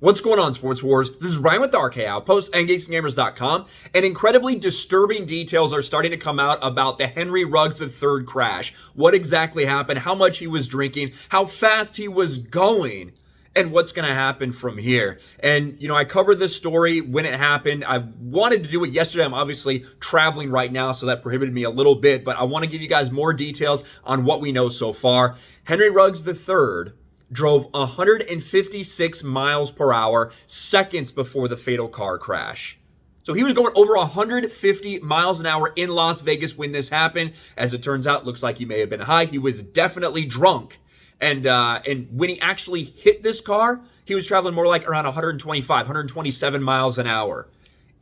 What's going on, Sports Wars? This is Ryan with the RK Outpost and GeeksGamers.com, and incredibly disturbing details are starting to come out about the Henry Ruggs III crash. What exactly happened, how much he was drinking, how fast he was going, and what's going to happen from here. And, I covered this story when it happened. I wanted to do it yesterday. I'm obviously traveling right now, so that prohibited me a little bit, but I want to give you guys more details on what we know so far. Henry Ruggs III drove 156 miles per hour seconds before the fatal car crash. So he was going over 150 miles an hour in Las Vegas when this happened. As it turns out, looks like he may have been high. He was definitely drunk. And when he actually hit this car, he was traveling more like around 125, 127 miles an hour.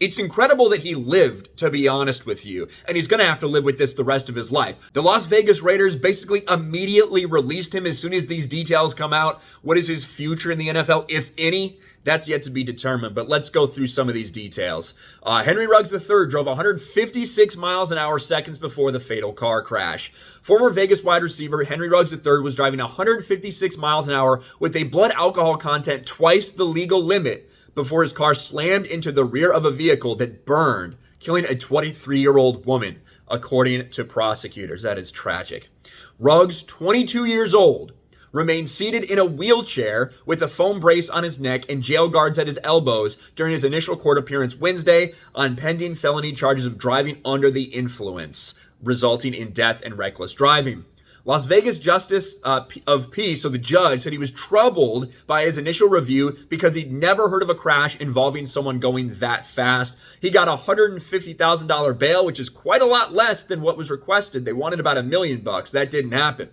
It's incredible that he lived, to be honest with you, and he's going to have to live with this the rest of his life. The Las Vegas Raiders basically immediately released him as soon as these details come out. What is his future in the NFL, if any? That's yet to be determined, but let's go through some of these details. Henry Ruggs III drove 156 miles an hour seconds before the fatal car crash. Former Vegas wide receiver Henry Ruggs III was driving 156 miles an hour with a blood alcohol content twice the legal limit before his car slammed into the rear of a vehicle that burned, killing a 23-year-old woman, according to prosecutors. That is tragic. Ruggs, 22 years old, remained seated in a wheelchair with a foam brace on his neck and jail guards at his elbows during his initial court appearance Wednesday on pending felony charges of driving under the influence, resulting in death and reckless driving. Las Vegas Justice of Peace, so the judge, said he was troubled by his initial review because he'd never heard of a crash involving someone going that fast. He got a $150,000 bail, which is quite a lot less than what was requested. They wanted about $1 million. That didn't happen.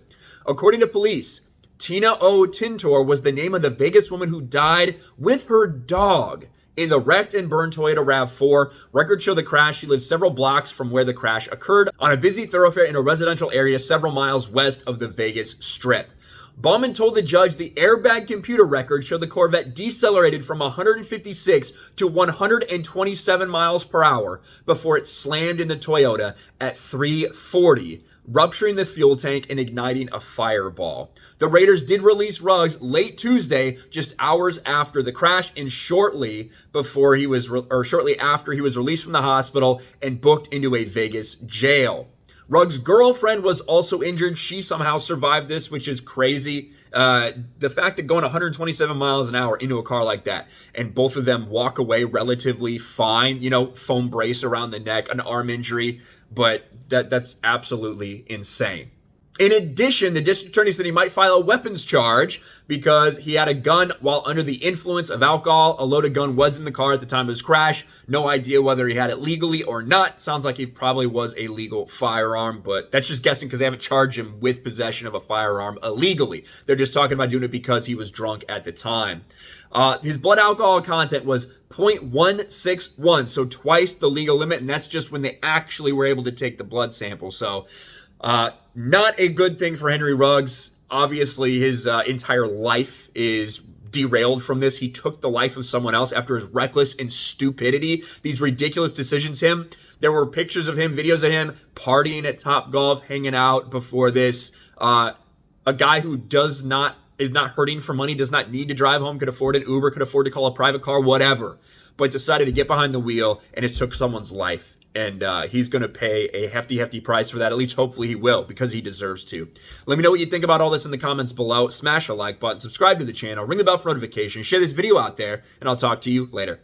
According to police, Tina O. Tintor was the name of the Vegas woman who died with her dog in the wrecked and burned Toyota RAV4. Records show the crash. She lived several blocks from where the crash occurred on a busy thoroughfare in a residential area several miles west of the Vegas Strip. Bauman told the judge the airbag computer record showed the Corvette decelerated from 156 to 127 miles per hour before it slammed in the Toyota at 340, rupturing the fuel tank and igniting a fireball. The Raiders did release Ruggs late Tuesday, just hours after the crash, and shortly after he was released from the hospital and booked into a Vegas jail. Ruggs' girlfriend was also injured. She somehow survived this, which is crazy. The fact that going 127 miles an hour into a car like that and both of them walk away relatively fine, foam brace around the neck, an arm injury, but that's absolutely insane. In addition, the district attorney said he might file a weapons charge because he had a gun while under the influence of alcohol. A loaded gun was in the car at the time of his crash. No idea whether he had it legally or not. Sounds like he probably was a legal firearm, but that's just guessing because they haven't charged him with possession of a firearm illegally. They're just talking about doing it because he was drunk at the time. His blood alcohol content was 0.161, so twice the legal limit, and that's just when they actually were able to take the blood sample. So not a good thing for Henry Ruggs. Obviously, his entire life is derailed from this. He took the life of someone else after his reckless and stupidity, these ridiculous decisions. There were pictures of him, videos of him partying at Top Golf, hanging out before this. A guy who is not hurting for money, does not need to drive home, could afford an Uber, could afford to call a private car, whatever, but decided to get behind the wheel, and it took someone's life. And he's going to pay a hefty price for that. At least hopefully he will, because he deserves to. Let me know what you think about all this in the comments below. Smash a like button, subscribe to the channel, ring the bell for notifications, share this video out there, and I'll talk to you later.